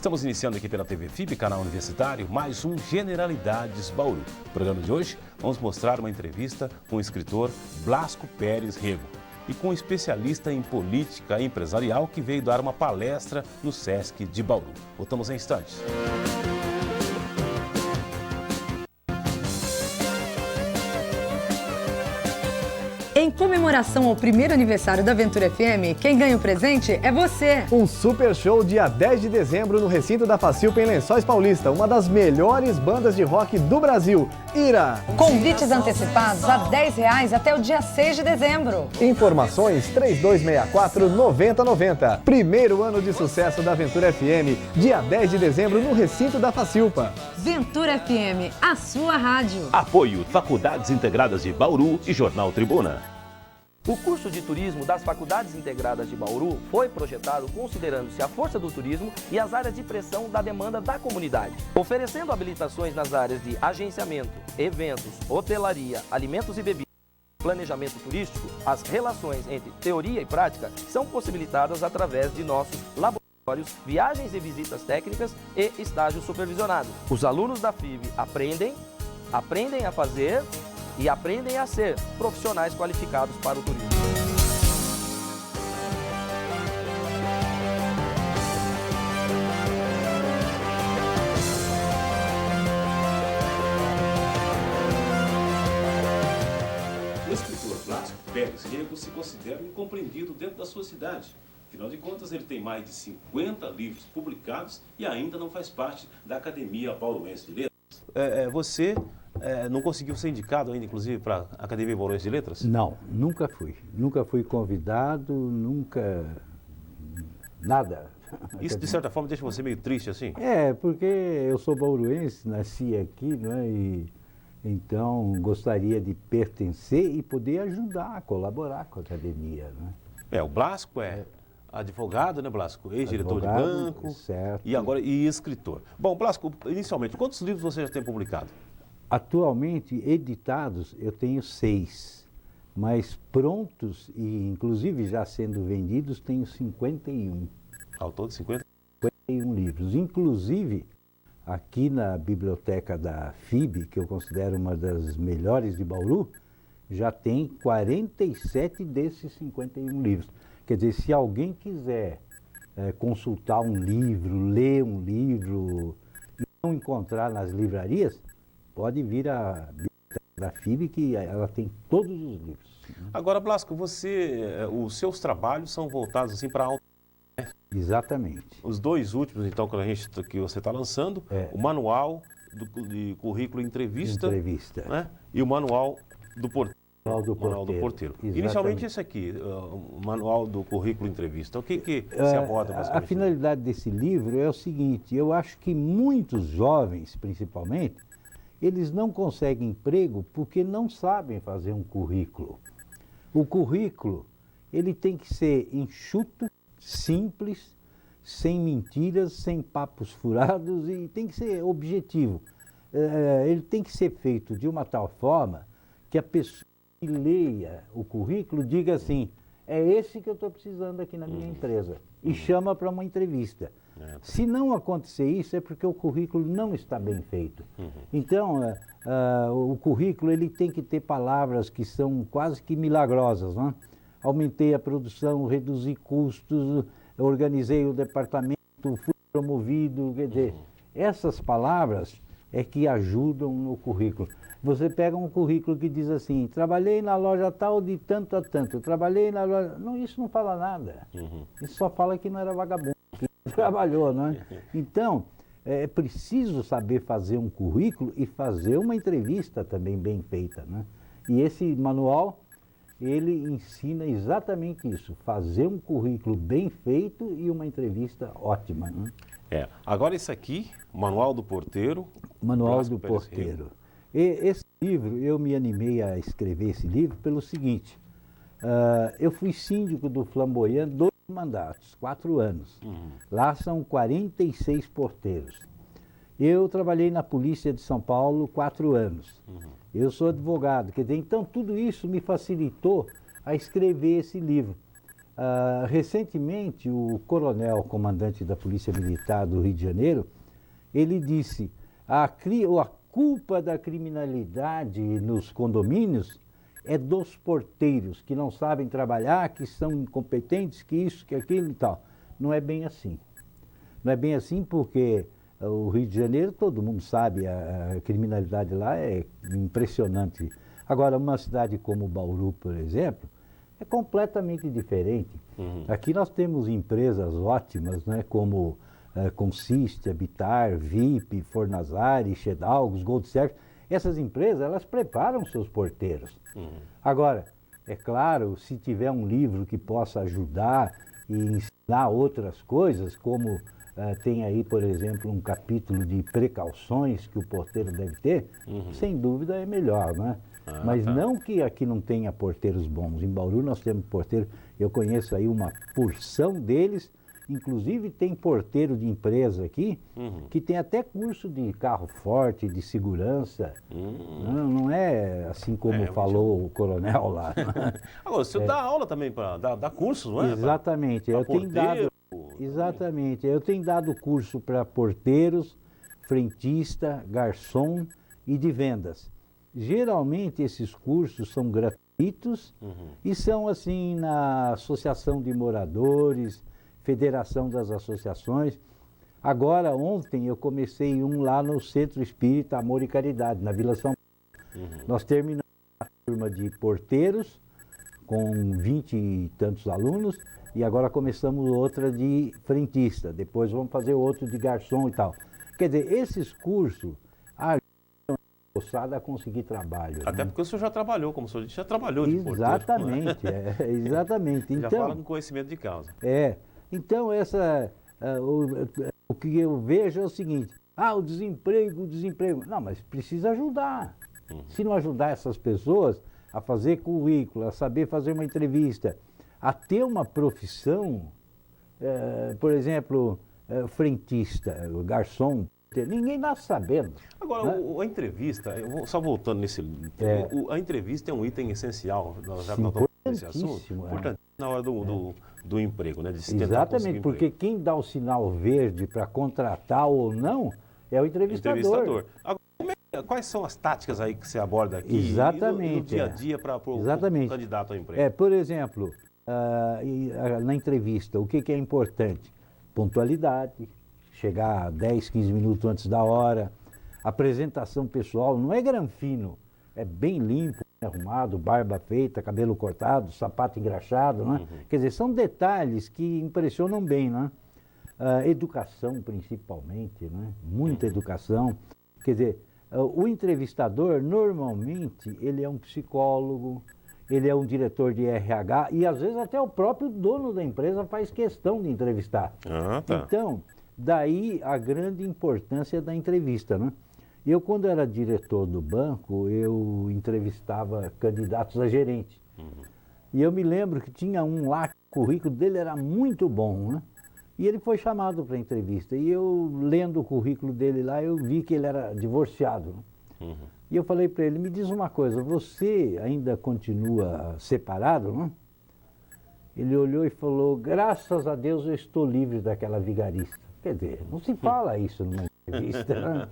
Estamos iniciando aqui pela TV FIB, canal universitário, mais um Generalidades Bauru. No programa de hoje, vamos mostrar uma entrevista com o escritor Blasco Pérez Rego e com um especialista em política empresarial que veio dar uma palestra no Sesc de Bauru. Voltamos em instantes. Em comemoração ao primeiro aniversário da Aventura FM, quem ganha o presente é você! Um super show dia 10 de dezembro no recinto da Facilpa em Lençóis Paulista, uma das melhores bandas de rock do Brasil, Ira! Convites antecipados a R$10 até o dia 6 de dezembro. Informações 3264-9090. Primeiro ano de sucesso da Aventura FM, dia 10 de dezembro no recinto da Facilpa. Aventura FM, a sua rádio. Apoio Faculdades Integradas de Bauru e Jornal Tribuna. O curso de turismo das Faculdades Integradas de Bauru foi projetado considerando-se a força do turismo e as áreas de pressão da demanda da comunidade, oferecendo habilitações nas áreas de agenciamento, eventos, hotelaria, alimentos e bebidas, planejamento turístico. As relações entre teoria e prática são possibilitadas através de nossos laboratórios, viagens e visitas técnicas e estágios supervisionados. Os alunos da FIB aprendem a fazer e aprendem a ser profissionais qualificados para o turismo. O escritor Blasco Pérez Rego se considera incompreendido dentro da sua cidade. Afinal de contas, ele tem mais de 50 livros publicados e ainda não faz parte da Academia Bauruense de Letras. Você não conseguiu ser indicado ainda, inclusive, para a Academia Bauruense de Letras? Não, nunca fui. Nunca fui convidado, nunca... nada. Isso, de certa forma, deixa você meio triste, assim? É, porque eu sou bauruense, nasci aqui, né? E então gostaria de pertencer e poder ajudar, colaborar com a academia, né? O Blasco é advogado, né, Blasco? Ex-diretor de banco. Certo. E agora escritor. Bom, Blasco, inicialmente, quantos livros você já tem publicado? Atualmente, editados, eu tenho 6, mas prontos e inclusive já sendo vendidos, tenho 51. Ao todo, 50? 51 livros. Inclusive, aqui na biblioteca da FIB, que eu considero uma das melhores de Bauru, já tem 47 desses 51 livros. Quer dizer, se alguém quiser consultar um livro, ler um livro e não encontrar nas livrarias, pode vir à biblioteca da FIB, que ela tem todos os livros. Agora, Blasco, os seus trabalhos são voltados assim para auto. Exatamente. Os dois últimos, então, que você está lançando, o manual de currículo entrevista. Né? E o manual do porteiro. Manual do porteiro. Inicialmente esse aqui, o manual do currículo entrevista. O que se aborda basicamente? A finalidade desse livro é o seguinte: eu acho que muitos jovens, principalmente, eles não conseguem emprego porque não sabem fazer um currículo. O currículo, ele tem que ser enxuto, simples, sem mentiras, sem papos furados e tem que ser objetivo. Ele tem que ser feito de uma tal forma que a pessoa que leia o currículo diga assim: é esse que eu estou precisando aqui na minha empresa, e chama para uma entrevista. Se não acontecer isso, é porque o currículo não está bem feito. Então, o currículo ele tem que ter palavras que são quase que milagrosas, né? Aumentei a produção, reduzi custos, organizei o departamento, fui promovido, quer dizer, essas palavras é que ajudam no currículo. Você pega um currículo que diz assim: trabalhei na loja tal de tanto a tanto, trabalhei na loja... Não, isso não fala nada. Isso só fala que não era vagabundo, que trabalhou, não é? Então, é preciso saber fazer um currículo e fazer uma entrevista também bem feita, né? E esse manual, ele ensina exatamente isso: fazer um currículo bem feito e uma entrevista ótima, né? Agora esse aqui, Manual do Porteiro. Manual do Porteiro. Esse livro, eu me animei a escrever esse livro pelo seguinte: eu fui síndico do Flamboyant 2 mandatos, 4 anos. Lá são 46 porteiros. Eu trabalhei na Polícia de São Paulo 4 anos. Eu sou advogado, quer dizer, então tudo isso me facilitou a escrever esse livro. Recentemente, o coronel comandante da Polícia Militar do Rio de Janeiro, ele disse a culpa da criminalidade nos condomínios é dos porteiros, que não sabem trabalhar, que são incompetentes, que isso, que aquilo e tal. Não é bem assim. Não é bem assim porque o Rio de Janeiro, todo mundo sabe, a criminalidade lá é impressionante. Agora, uma cidade como Bauru, por exemplo, é completamente diferente. Aqui nós temos empresas ótimas, né, como Consiste, Habitar, VIP, Fornazari, Chedalgos, Gold Service. Essas empresas, elas preparam seus porteiros. Agora, é claro, se tiver um livro que possa ajudar e ensinar outras coisas, como tem aí, por exemplo, um capítulo de precauções que o porteiro deve ter, sem dúvida é melhor, né? Mas não que aqui não tenha porteiros bons. Em Bauru nós temos porteiros, eu conheço aí uma porção deles, inclusive tem porteiro de empresa aqui, que tem até curso de carro forte, de segurança. Não é assim como falou o coronel lá. Agora, o senhor dá aula também, dá cursos, não é? Exatamente. Pra Eu tenho dado, exatamente. Eu tenho dado curso para porteiros, frentista, garçom e de vendas. Geralmente esses cursos são gratuitos e são assim na Associação de Moradores, Federação das Associações. Agora, ontem eu comecei um lá no Centro Espírita Amor e Caridade, na Vila São Paulo. Nós terminamos a turma de porteiros, com 20 e tantos alunos, e agora começamos outra de frentista. Depois vamos fazer outro de garçom e tal. Quer dizer, esses cursos ajudam a moçada a conseguir trabalho. Até porque o senhor já trabalhou, como o senhor disse, já trabalhou de porteiro. Exatamente, exatamente. Já Então, fala com conhecimento de causa. Então, o que eu vejo é o seguinte, o desemprego. Não, mas precisa ajudar. Se não ajudar essas pessoas a fazer currículo, a saber fazer uma entrevista, a ter uma profissão, por exemplo, frentista, garçom, ninguém nasce sabendo. Agora, né? a entrevista, só voltando nesse... A entrevista é um item essencial, já que nós estamos nesse assunto. Portanto, na hora do emprego, né? De se tentar Exatamente, porque quem dá o sinal verde para contratar ou não é o entrevistador. Agora, quais são as táticas aí que você aborda aqui Exatamente, no dia a dia para o candidato ao emprego? Por exemplo, na entrevista, o que é importante? Pontualidade, chegar 10, 15 minutos antes da hora, apresentação pessoal, não é granfino, é bem limpo, arrumado, barba feita, cabelo cortado, sapato engraxado, né? Quer dizer, são detalhes que impressionam bem, né? Educação principalmente, né? Muita educação. Quer dizer, o entrevistador, normalmente, ele é um psicólogo, ele é um diretor de RH e às vezes até o próprio dono da empresa faz questão de entrevistar. Então, daí a grande importância da entrevista, né? Eu, quando era diretor do banco, eu entrevistava candidatos a gerente. E eu me lembro que tinha um lá, o currículo dele era muito bom, né? E ele foi chamado para entrevista. E eu, lendo o currículo dele lá, eu vi que ele era divorciado. Né? E eu falei para ele, me diz uma coisa, você ainda continua separado, né? Ele olhou e falou, graças a Deus eu estou livre daquela vigarista. Quer dizer, não se fala isso numa entrevista. Né?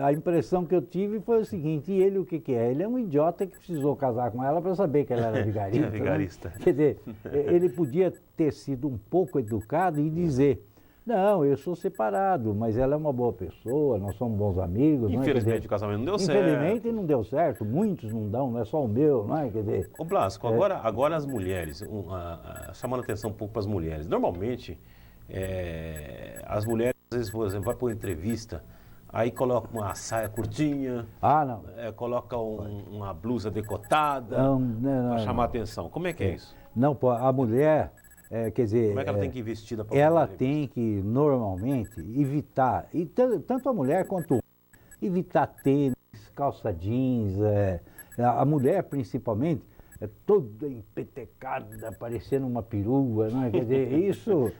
A impressão que eu tive foi o seguinte, e ele o que é? Ele é um idiota que precisou casar com ela para saber que ela era vigarista. Vigarista. Né? Quer dizer, ele podia ter sido um pouco educado e dizer, não, eu sou separado, mas ela é uma boa pessoa, nós somos bons amigos. Infelizmente o casamento não deu certo. Infelizmente não deu certo, muitos não dão, não é só o meu, não é? Quer dizer, Ô Blasco, agora as mulheres, chamando atenção um pouco para as mulheres. Normalmente, as mulheres, às vezes, por exemplo, vai para uma entrevista, aí coloca uma saia curtinha, coloca uma blusa decotada, para chamar atenção. Como é que é isso? Não, a mulher... quer dizer, como é que ela tem que ir vestida para ela tem que, normalmente, evitar, e tanto a mulher quanto o homem, evitar tênis, calça jeans, a mulher principalmente, toda empetecada, parecendo uma perua, não é? Quer dizer, isso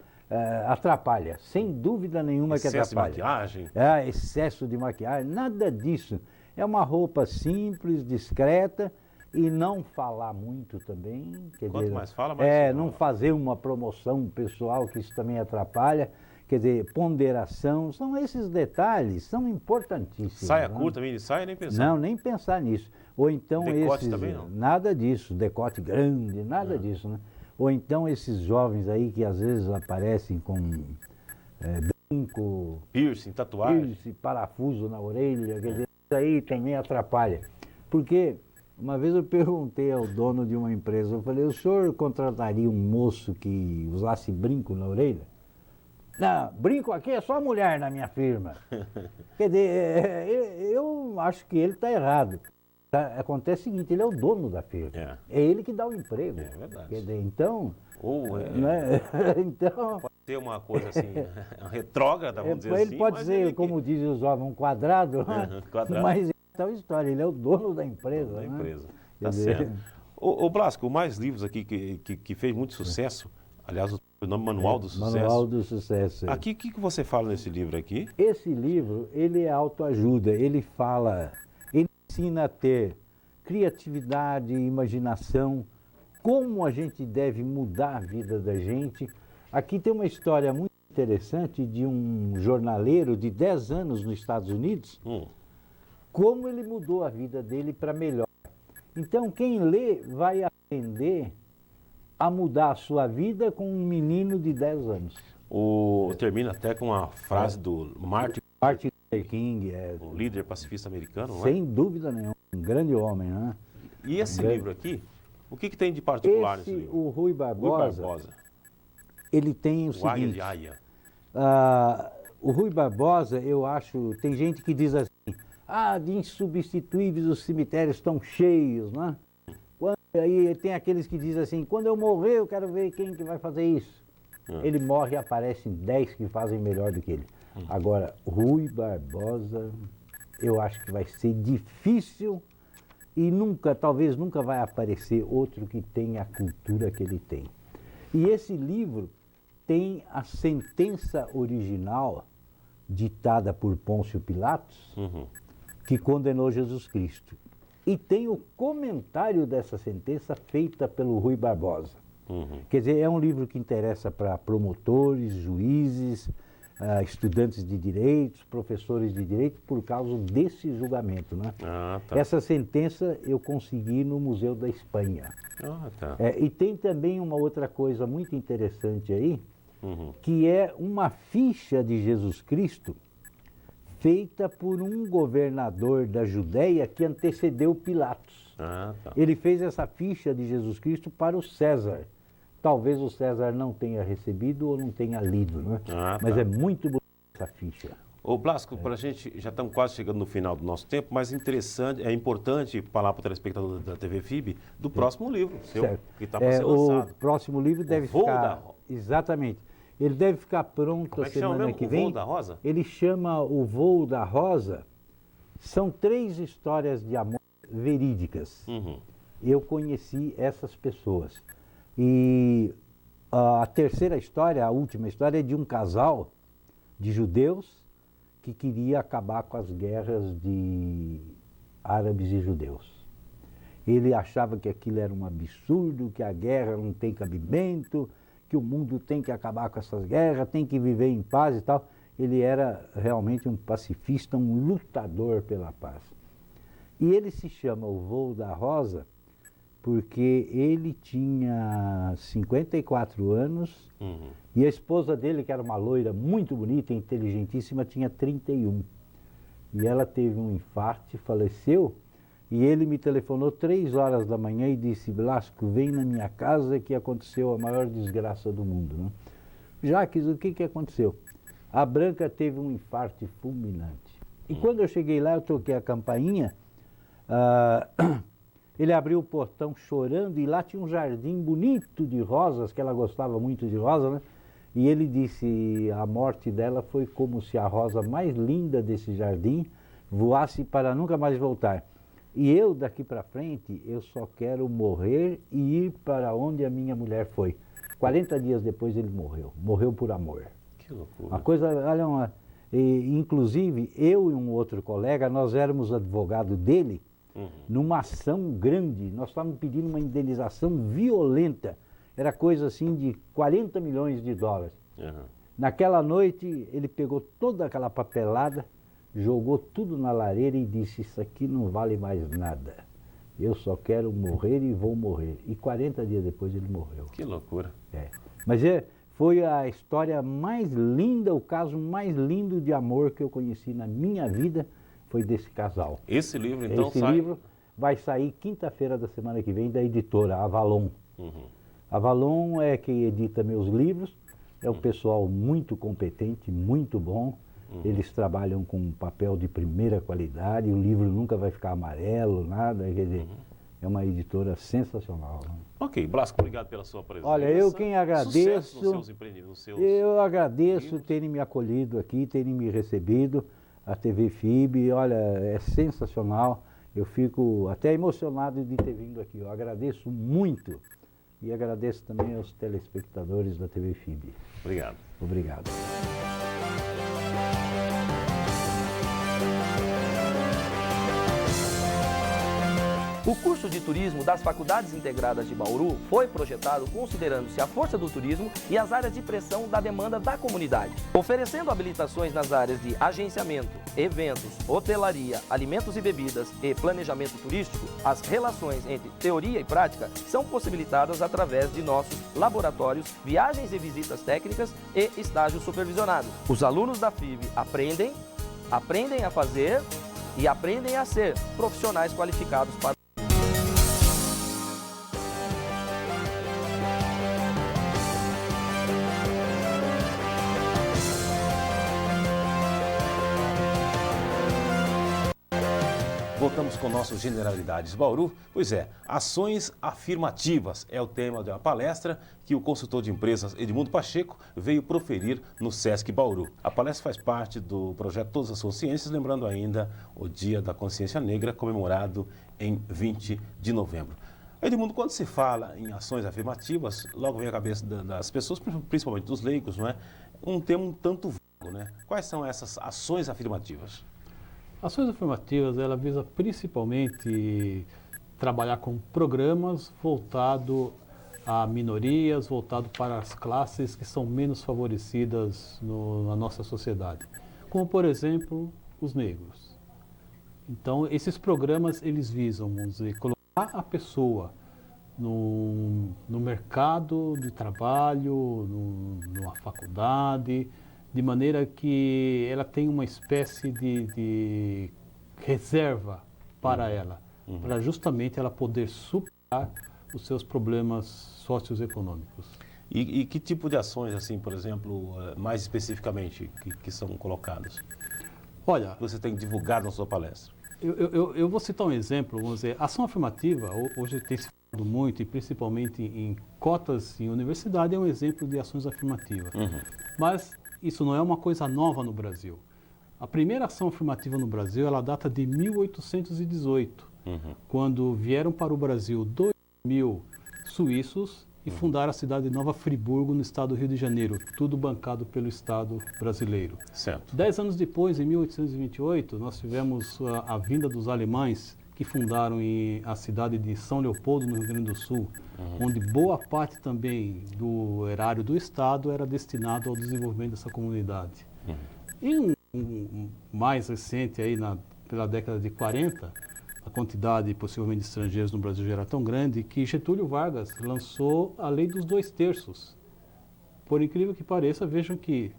atrapalha, sem dúvida nenhuma que atrapalha. Excesso de maquiagem? Excesso de maquiagem, nada disso. É uma roupa simples, discreta, E não falar muito também. Quer Quanto dizer, mais fala, mais se não enrola. fazer uma promoção pessoal, que isso também atrapalha. Quer dizer, ponderação, são esses detalhes, são importantíssimos. Saia né? curta, mini saia, nem pensar. Não, nem pensar nisso. Ou então Decote esses. também não? Nada disso, decote grande, nada disso, né? Ou então esses jovens aí que às vezes aparecem com brinco, Piercing, tatuagem. piercing, parafuso na orelha, quer dizer, isso aí também atrapalha. Porque uma vez eu perguntei ao dono de uma empresa, eu falei, o senhor contrataria um moço que usasse brinco na orelha? Não, brinco aqui é só mulher na minha firma. Quer dizer, eu acho que ele está errado. Acontece o seguinte, ele é o dono da firma. É ele que dá o emprego. É verdade. Quer dizer, então... Ou né? Então... pode ter uma coisa assim, retrógrada, vamos dizer assim. Ele pode mas ser, ele como dizem os jovens, um quadrado, né? quadrado. Mas é tal história, ele é o dono da empresa. da né? empresa. Quer Tá dizer, certo. Ô Blasco, mais livros aqui que fez muito sucesso, aliás, o nome Manual do Sucesso. Manual do Sucesso. é. Aqui, o que você fala nesse livro aqui? Esse livro, ele é autoajuda, ele ensina a ter criatividade, imaginação, como a gente deve mudar a vida da gente. Aqui tem uma história muito interessante de um jornaleiro de 10 anos nos Estados Unidos, como ele mudou a vida dele para melhor. Então, quem lê vai aprender a mudar a sua vida com um menino de 10 anos. Termina até com uma frase do Martin, Martin Luther King o líder pacifista americano, não é? sem dúvida nenhuma, um grande homem, né? E esse livro aqui, o que tem de particular nesse Esse, livro? o Rui Barbosa, ele tem o O Águia seguinte, de Aia. o Rui Barbosa, eu acho, tem gente que diz assim, de insubstituíveis os cemitérios estão cheios, né? Aí tem aqueles que dizem assim, quando eu morrer eu quero ver quem que vai fazer isso. Ele morre e aparecem 10 que fazem melhor do que ele. Agora, Rui Barbosa, eu acho que vai ser difícil e talvez nunca vai aparecer outro que tenha a cultura que ele tem. E esse livro tem a sentença original ditada por Pôncio Pilatos, que condenou Jesus Cristo. E tem o comentário dessa sentença feita pelo Rui Barbosa. Quer dizer, é um livro que interessa para promotores, juízes, estudantes de direitos, professores de direito, por causa desse julgamento, né? Tá. Essa sentença eu consegui no Museu da Espanha. Tá. E tem também uma outra coisa muito interessante aí, que é uma ficha de Jesus Cristo feita por um governador da Judéia que antecedeu Pilatos. Tá. Ele fez essa ficha de Jesus Cristo para o César. Talvez o César não tenha recebido ou não tenha lido, né? Mas é muito bonita essa ficha. Ô Blasco, pra gente, já estamos quase chegando no final do nosso tempo, mas é importante falar para o telespectador da TV FIB do próximo livro seu, Certo. que está para ser lançado. O próximo livro deve Voo ficar... da Ro- Exatamente. Ele deve ficar pronto Como a é que chama semana mesmo? que O vem. Voo da Rosa? Ele chama O Voo da Rosa. São 3 histórias de amor verídicas. Eu conheci essas pessoas. E a terceira história, a última história, é de um casal de judeus que queria acabar com as guerras de árabes e judeus. Ele achava que aquilo era um absurdo, que a guerra não tem cabimento, que o mundo tem que acabar com essas guerras, tem que viver em paz e tal. Ele era realmente um pacifista, um lutador pela paz. E ele se chama O Voo da Rosa porque ele tinha 54 anos e a esposa dele, que era uma loira muito bonita, inteligentíssima, tinha 31. E ela teve um infarto, faleceu, e ele me telefonou 3 horas da manhã e disse, Blasco, vem na minha casa que aconteceu a maior desgraça do mundo. Né? Jacques, o que aconteceu? A Branca teve um infarto fulminante. E quando eu cheguei lá, eu toquei a campainha, ele abriu o portão chorando e lá tinha um jardim bonito de rosas, que ela gostava muito de rosa, né? E ele disse, a morte dela foi como se a rosa mais linda desse jardim voasse para nunca mais voltar. E eu, daqui para frente, eu só quero morrer e ir para onde a minha mulher foi. 40 dias depois ele morreu. Morreu por amor. Que loucura. Uma coisa, olha, inclusive, eu e um outro colega, nós éramos advogado dele numa ação grande. Nós estávamos pedindo uma indenização violenta. Era coisa assim de 40 milhões de dólares. Naquela noite, ele pegou toda aquela papelada, jogou tudo na lareira e disse: isso aqui não vale mais nada. Eu só quero morrer e vou morrer. E 40 dias depois ele morreu. Que loucura. Mas foi a história mais linda, o caso mais lindo de amor que eu conheci na minha vida, foi desse casal. Esse livro, então, Esse livro vai sair quinta-feira da semana que vem da editora Avalon. Avalon é quem edita meus livros, é um pessoal muito competente, muito bom. Eles trabalham com papel de primeira qualidade, o livro nunca vai ficar amarelo, nada, quer dizer, é uma editora sensacional. Ok, Blasco, obrigado pela sua presença. Olha, eu quem agradeço, Sucesso nos seus empreendimentos, eu agradeço livros. terem me acolhido aqui, terem me recebido, a TV FIB, olha, é sensacional, eu fico até emocionado de ter vindo aqui, eu agradeço muito e agradeço também aos telespectadores da TV FIB. Obrigado. Obrigado. O curso de turismo das Faculdades Integradas de Bauru foi projetado considerando-se a força do turismo e as áreas de pressão da demanda da comunidade, oferecendo habilitações nas áreas de agenciamento, eventos, hotelaria, alimentos e bebidas e planejamento turístico. As relações entre teoria e prática são possibilitadas através de nossos laboratórios, viagens e visitas técnicas e estágios supervisionados. Os alunos da FIB aprendem a fazer e aprendem a ser profissionais qualificados para Voltamos com nossos Generalidades Bauru. Pois é, ações afirmativas é o tema da palestra que o consultor de empresas Edmundo Pacheco veio proferir no Sesc Bauru. A palestra faz parte do projeto Todas as Consciências, lembrando ainda o Dia da Consciência Negra, comemorado em 20 de novembro. Edmundo, quando se fala em ações afirmativas, logo vem à cabeça das pessoas, principalmente dos leigos, não é? Um tema um tanto vago, né? Quais são essas ações afirmativas? Ações afirmativas, ela visa principalmente trabalhar com programas voltados a minorias, voltado para as classes que são menos favorecidas na nossa sociedade, como por exemplo os negros. Então esses programas eles visam, vamos dizer, colocar a pessoa no mercado de trabalho, numa faculdade, de maneira que ela tem uma espécie de reserva para ela, para justamente ela poder superar os seus problemas socioeconômicos. E que tipo de ações, assim, por exemplo, mais especificamente, que são colocadas? Olha, Você tem divulgado na sua palestra? eu vou citar um exemplo, vamos dizer, ação afirmativa, hoje tem se falado muito, e principalmente em cotas em universidade, é um exemplo de ações afirmativas. Mas isso não é uma coisa nova no Brasil. A primeira ação afirmativa no Brasil, ela data de 1818, quando vieram para o Brasil 2.000 suíços e fundaram a cidade de Nova Friburgo, no estado do Rio de Janeiro, tudo bancado pelo Estado brasileiro. Certo. 10 anos depois, em 1828, nós tivemos a vinda dos alemães, que fundaram a cidade de São Leopoldo, no Rio Grande do Sul, onde boa parte também do erário do Estado era destinado ao desenvolvimento dessa comunidade. E um mais recente, aí pela década de 40, a quantidade possivelmente de estrangeiros no Brasil já era tão grande que Getúlio Vargas lançou a Lei dos 2/3. Por incrível que pareça, vejam que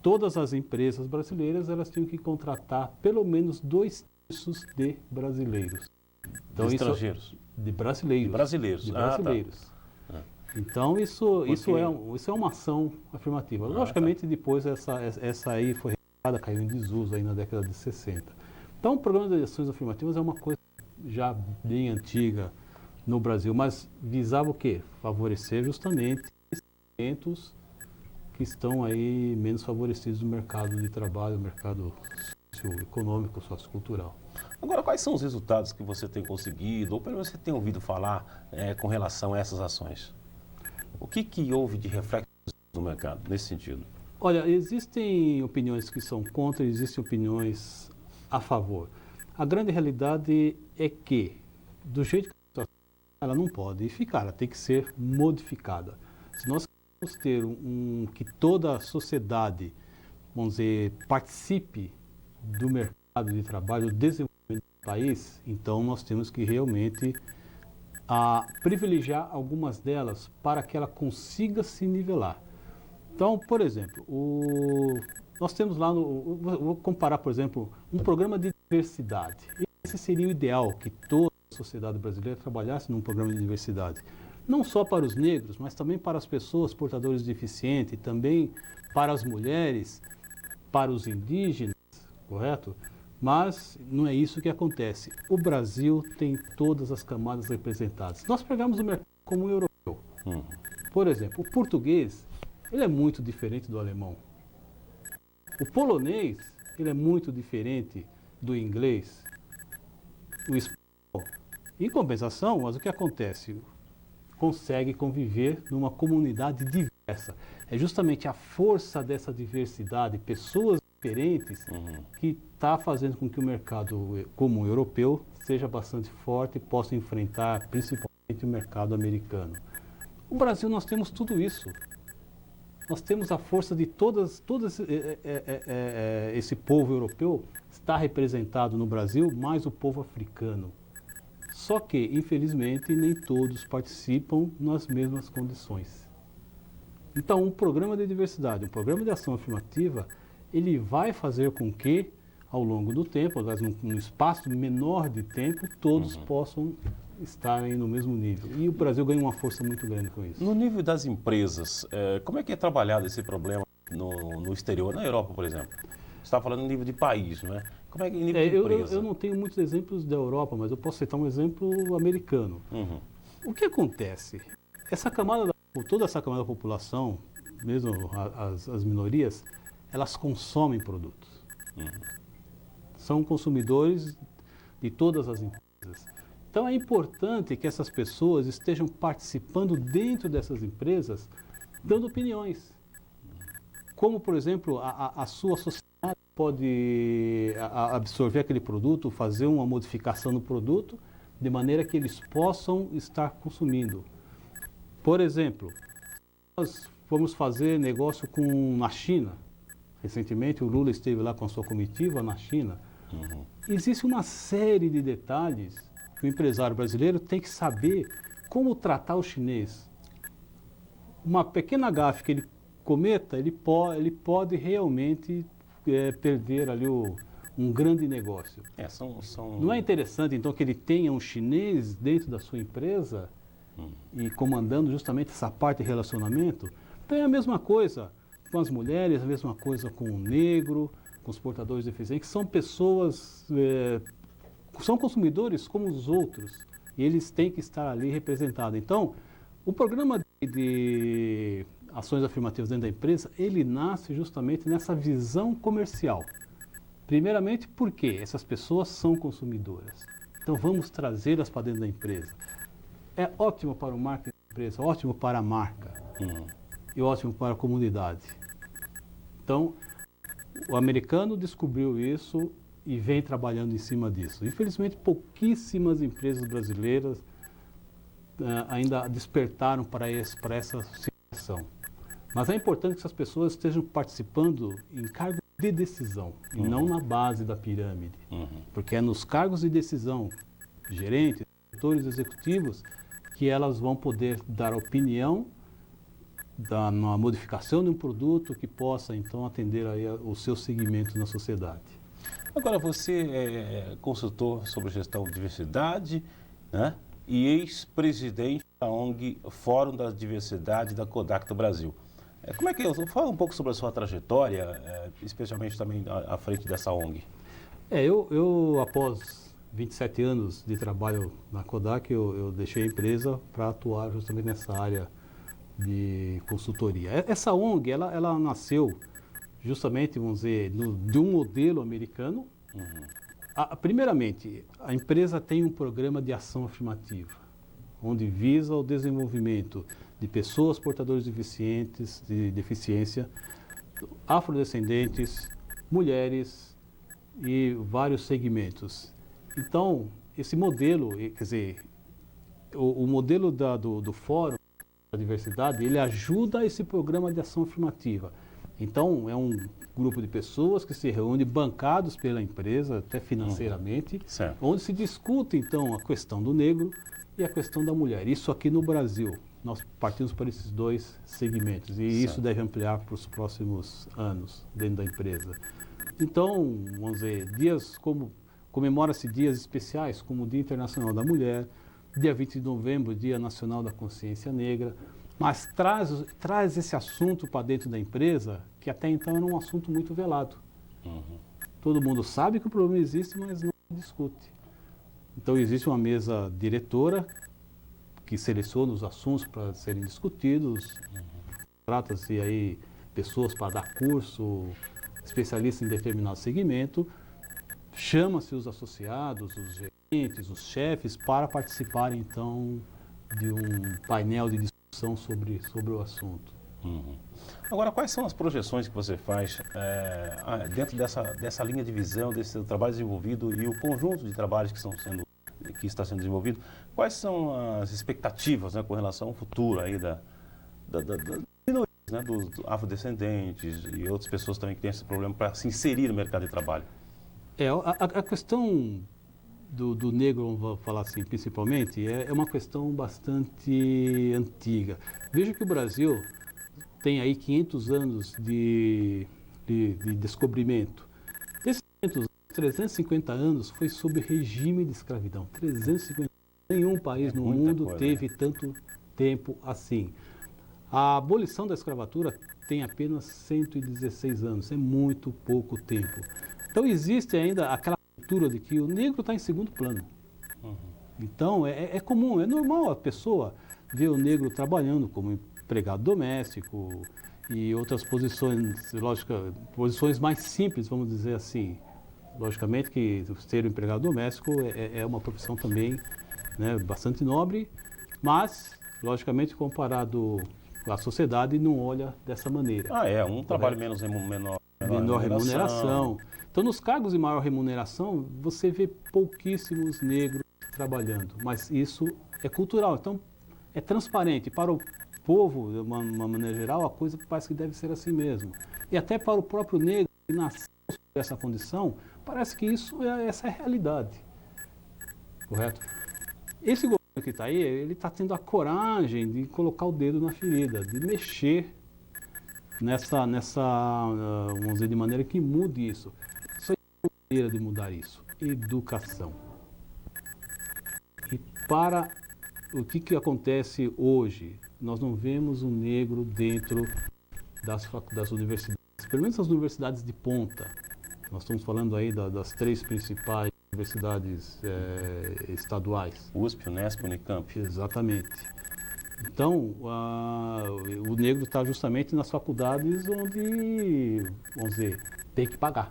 todas as empresas brasileiras elas tinham que contratar pelo menos 2/3 de brasileiros. Então, de estrangeiros? De brasileiros. De brasileiros. De brasileiros. Então, isso é uma ação afirmativa. Logicamente, depois essa aí foi retirada, caiu em desuso aí na década de 60. Então, o programa de ações afirmativas é uma coisa já bem antiga no Brasil, mas visava o quê? Favorecer justamente segmentos que estão aí menos favorecidos no mercado de trabalho, no mercado socioeconômico, sociocultural. Agora, quais são os resultados que você tem conseguido, ou pelo menos você tem ouvido falar com relação a essas ações? O que houve de reflexo no mercado nesse sentido? Olha, existem opiniões que são contra, existem opiniões a favor. A grande realidade é que, do jeito que ela não pode ficar, ela tem que ser modificada. Se nós queremos ter que toda a sociedade, vamos dizer, participe do mercado de trabalho, do desenvolvimento do país, então nós temos que realmente privilegiar algumas delas para que ela consiga se nivelar. Então, por exemplo, nós temos lá, vou comparar, por exemplo, um programa de diversidade. Esse seria o ideal, que toda a sociedade brasileira trabalhasse num programa de diversidade. Não só para os negros, mas também para as pessoas portadoras de deficiência, também para as mulheres, para os indígenas, correto? Mas não é isso que acontece. O Brasil tem todas as camadas representadas. Nós pegamos o mercado comum europeu. Por exemplo, o português, ele é muito diferente do alemão. O polonês, ele é muito diferente do inglês, do espanhol. Em compensação, mas o que acontece? Consegue conviver numa comunidade diversa. É justamente a força dessa diversidade, pessoas diferentes, que está fazendo com que o mercado comum europeu seja bastante forte e possa enfrentar principalmente o mercado americano. No Brasil nós temos tudo isso. Nós temos a força de todo esse povo europeu está representado no Brasil, mais o povo africano. Só que, infelizmente, nem todos participam nas mesmas condições. Então, um programa de diversidade, um programa de ação afirmativa, ele vai fazer com que, ao longo do tempo, aliás, num espaço menor de tempo, todos possam estarem no mesmo nível. E o Brasil ganha uma força muito grande com isso. No nível das empresas, como é que é trabalhado esse problema no exterior, na Europa, por exemplo? Você está falando no nível de país, não é? Como é que é nível de empresa? Eu não tenho muitos exemplos da Europa, mas eu posso citar um exemplo americano. O que acontece? Toda essa camada da população, mesmo as minorias, elas consomem produtos. São consumidores de todas as empresas. Então é importante que essas pessoas estejam participando dentro dessas empresas, dando opiniões. Como, por exemplo, a sua sociedade pode absorver aquele produto, fazer uma modificação no produto, de maneira que eles possam estar consumindo. Por exemplo, nós vamos fazer negócio na China. Recentemente o Lula esteve lá com a sua comitiva na China. Existe uma série de detalhes que o empresário brasileiro tem que saber como tratar o chinês. Uma pequena gafe que ele cometa, ele pode realmente perder ali um grande negócio. Não é interessante, então, que ele tenha um chinês dentro da sua empresa e comandando justamente essa parte de relacionamento? Então é a mesma coisa com as mulheres, a mesma coisa com o negro, com os portadores de deficiência, que são pessoas, são consumidores como os outros, e eles têm que estar ali representados. Então, o programa de ações afirmativas dentro da empresa, ele nasce justamente nessa visão comercial. Primeiramente porque essas pessoas são consumidoras. Então vamos trazê-las para dentro da empresa. É ótimo para o marketing da empresa, ótimo para a marca e ótimo para a comunidade. Então, o americano descobriu isso e vem trabalhando em cima disso. Infelizmente, pouquíssimas empresas brasileiras ainda despertaram para essa situação. Mas é importante que essas pessoas estejam participando em cargos de decisão e não na base da pirâmide. Porque é nos cargos de decisão, gerentes, diretores executivos, que elas vão poder dar opinião na modificação de um produto que possa, então, atender aí o seu segmento na sociedade. Agora, você é consultor sobre gestão de diversidade, né? E ex-presidente da ONG Fórum da Diversidade da Kodak do Brasil. Como é que fala um pouco sobre a sua trajetória, especialmente também à frente dessa ONG? Eu após 27 anos de trabalho na Kodak, eu deixei a empresa para atuar justamente nessa área de consultoria. Essa ONG, ela nasceu justamente, vamos dizer, de um modelo americano. Primeiramente, a empresa tem um programa de ação afirmativa, onde visa o desenvolvimento de pessoas portadoras de deficiência, afrodescendentes, mulheres e vários segmentos. Então, esse modelo, quer dizer, o modelo do Fórum da Diversidade, ele ajuda esse programa de ação afirmativa. Então, é um grupo de pessoas que se reúne bancados pela empresa, até financeiramente, onde se discute, então, a questão do negro e a questão da mulher. Isso aqui no Brasil, nós partimos para esses dois segmentos e isso deve ampliar para os próximos anos dentro da empresa. Então, vamos dizer, comemora-se dias especiais, como o Dia Internacional da Mulher, dia 20 de novembro, Dia Nacional da Consciência Negra, mas traz esse assunto para dentro da empresa, que até então era um assunto muito velado. Todo mundo sabe que o problema existe, mas não discute. Então existe uma mesa diretora que seleciona os assuntos para serem discutidos. Trata-se aí pessoas para dar curso, especialistas em determinado segmento. Chama-se os associados, os gerentes, os chefes para participarem então de um painel de discussão sobre o assunto. Agora, quais são as projeções que você faz dentro dessa linha de visão, desse trabalho desenvolvido e o conjunto de trabalhos que está sendo desenvolvido? Quais são as expectativas, né, com relação ao futuro aí das minorias, né, dos afrodescendentes e outras pessoas também que têm esse problema para se inserir no mercado de trabalho? A questão do negro, vamos falar assim, principalmente, é uma questão bastante antiga. Veja que o Brasil tem aí 500 anos de descobrimento. Desses 500 anos, 350 anos foi sob regime de escravidão. 350 anos. Nenhum país no mundo teve tanto tempo assim. A abolição da escravatura tem apenas 116 anos, é muito pouco tempo. Então existe ainda aquela cultura de que o negro está em segundo plano. Então é comum, é normal a pessoa ver o negro trabalhando como empregado doméstico e outras posições, posições mais simples, vamos dizer assim. Logicamente que ser um empregado doméstico é uma profissão também, né, bastante nobre, mas logicamente comparado à sociedade não olha dessa maneira. Um trabalho menor remuneração. Então, nos cargos de maior remuneração, você vê pouquíssimos negros trabalhando, mas isso é cultural, então é transparente. Para o povo, de uma maneira geral, a coisa parece que deve ser assim mesmo. E até para o próprio negro que nasceu nessa condição, parece que essa é a realidade. Correto? Esse governo que está aí, ele está tendo a coragem de colocar o dedo na ferida, de mexer nessa vamos dizer, de maneira que mude isso. Só tem uma maneira de mudar isso: educação. E para o que acontece hoje, nós não vemos um negro dentro das universidades, pelo menos as universidades de ponta. Nós estamos falando aí das 3 principais universidades estaduais. USP, Unesp, Unicamp. Exatamente. Então, o negro está justamente nas faculdades onde, vamos dizer, tem que pagar.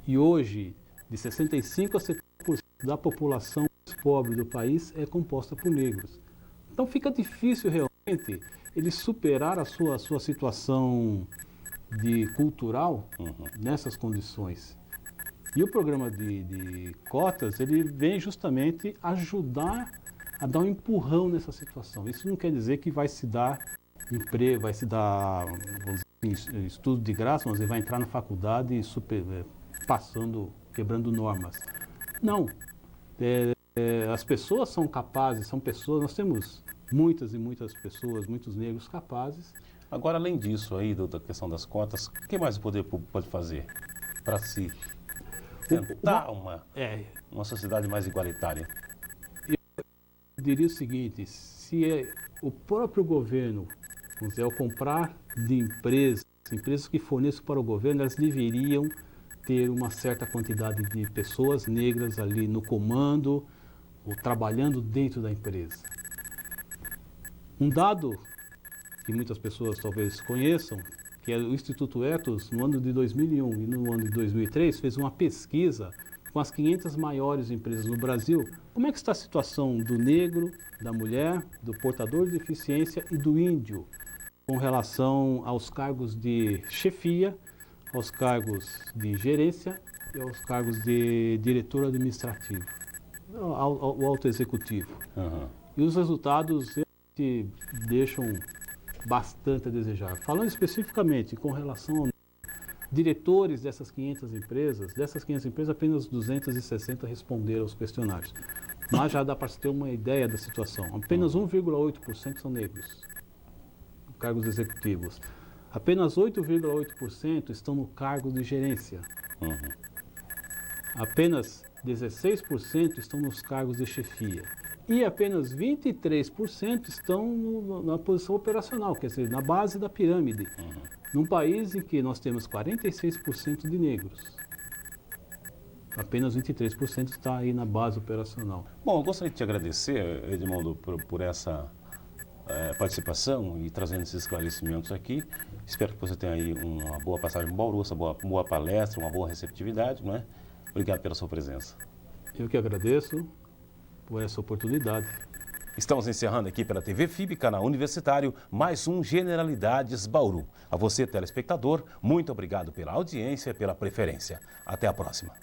E hoje, de 65% a 70% da população mais pobre do país é composta por negros. Então fica difícil realmente ele superar a sua situação cultural nessas condições. E o programa de cotas, ele vem justamente ajudar a dar um empurrão nessa situação. Isso não quer dizer que vai se dar emprego, vai se dar estudo de graça, mas ele vai entrar na faculdade quebrando normas. Não. As pessoas são capazes, nós temos muitas e muitas pessoas, muitos negros capazes. Agora, além disso aí, da questão das cotas, o que mais o poder público pode fazer para se tentar uma sociedade mais igualitária? Eu diria o seguinte: se o próprio governo, ao comprar de empresas que forneçam para o governo, elas deveriam ter uma certa quantidade de pessoas negras ali no comando ou trabalhando dentro da empresa. Um dado que muitas pessoas talvez conheçam, que é o Instituto Ethos, no ano de 2001 e no ano de 2003, fez uma pesquisa com as 500 maiores empresas no Brasil. Como é que está a situação do negro, da mulher, do portador de deficiência e do índio com relação aos cargos de chefia, aos cargos de gerência e aos cargos de diretor administrativo? o alto executivo. E os resultados deixam bastante a desejar. Falando especificamente com relação aos diretores dessas 500 empresas, apenas 260 responderam aos questionários. Mas já dá para se ter uma ideia da situação. Apenas 1,8% são negros, cargos executivos. Apenas 8,8% estão no cargo de gerência. Apenas 16% estão nos cargos de chefia. E apenas 23% estão na posição operacional, quer dizer, na base da pirâmide. Num país em que nós temos 46% de negros. Apenas 23% está aí na base operacional. Bom, eu gostaria de te agradecer, Edmundo, por essa participação e trazendo esses esclarecimentos aqui. Espero que você tenha aí uma boa passagem em Bauru, essa boa palestra, uma boa receptividade, não é? Obrigado pela sua presença. Eu que agradeço por essa oportunidade. Estamos encerrando aqui pela TV FIB, canal universitário, mais um Generalidades Bauru. A você, telespectador, muito obrigado pela audiência e pela preferência. Até a próxima.